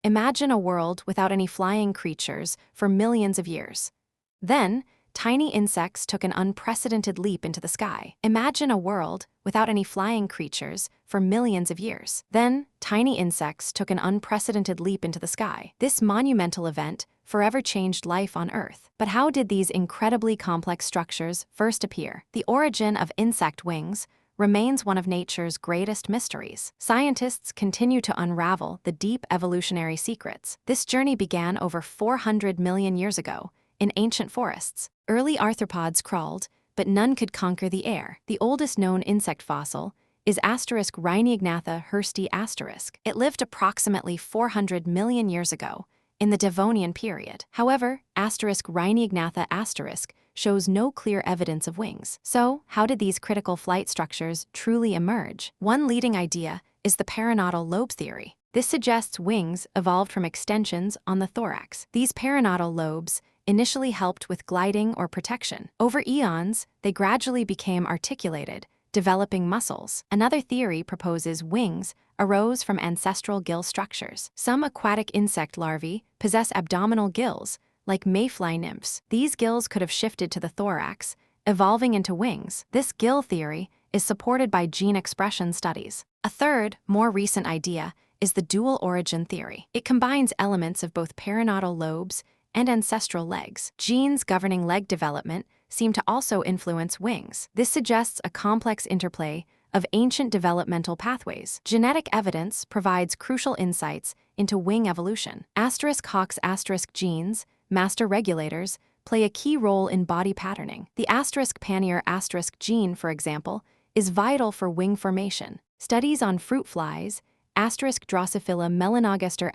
Imagine a world without any flying creatures for millions of years. Then, tiny insects took an unprecedented leap into the sky. Imagine a world without any flying creatures for millions of years. Then, tiny insects took an unprecedented leap into the sky. This monumental event forever changed life on Earth. But how did these incredibly complex structures first appear? The origin of insect wings remains one of nature's greatest mysteries. Scientists continue to unravel the deep evolutionary secrets. This journey began over 400 million years ago in ancient forests. Early arthropods crawled, but none could conquer the air. The oldest known insect fossil is Rhyniognatha hirsti. It lived approximately 400 million years ago in the Devonian period. However, Rhyniognatha shows no clear evidence of wings. So, how did these critical flight structures truly emerge? One leading idea is the paranotal lobe theory. This suggests wings evolved from extensions on the thorax. These paranotal lobes initially helped with gliding or protection. Over eons, they gradually became articulated, developing muscles. Another theory proposes wings arose from ancestral gill structures. Some aquatic insect larvae possess abdominal gills, like mayfly nymphs. These gills could have shifted to the thorax, evolving into wings. This gill theory is supported by gene expression studies. A third, more recent idea is the dual origin theory. It combines elements of both paranotal lobes and ancestral legs. Genes governing leg development seem to also influence wings. This suggests a complex interplay of ancient developmental pathways. Genetic evidence provides crucial insights into wing evolution. Hox genes, master regulators, play a key role in body patterning. The Pannier gene, for example, is vital for wing formation. Studies on fruit flies, Drosophila melanogaster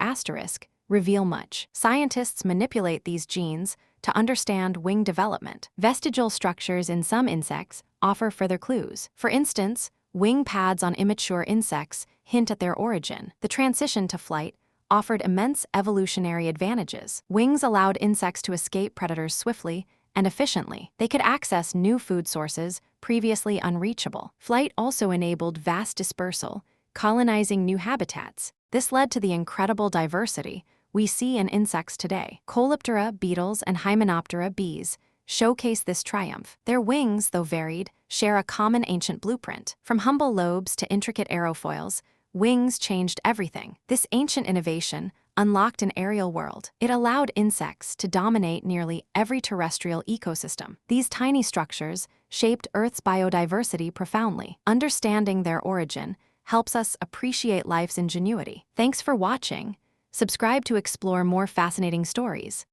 reveal much. Scientists manipulate these genes to understand wing development. Vestigial structures in some insects offer further clues. For instance, wing pads on immature insects hint at their origin. The transition to flight offered immense evolutionary advantages. Wings allowed insects to escape predators swiftly and efficiently. They could access new food sources previously unreachable. Flight also enabled vast dispersal, colonizing new habitats. This led to the incredible diversity we see in insects today. Coleoptera beetles and Hymenoptera bees showcase this triumph. Their wings, though varied, share a common ancient blueprint. From humble lobes to intricate aerofoils, wings changed everything. This ancient innovation unlocked an aerial world. It allowed insects to dominate nearly every terrestrial ecosystem. These tiny structures shaped Earth's biodiversity profoundly. Understanding their origin helps us appreciate life's ingenuity. Thanks for watching. Subscribe to explore more fascinating stories.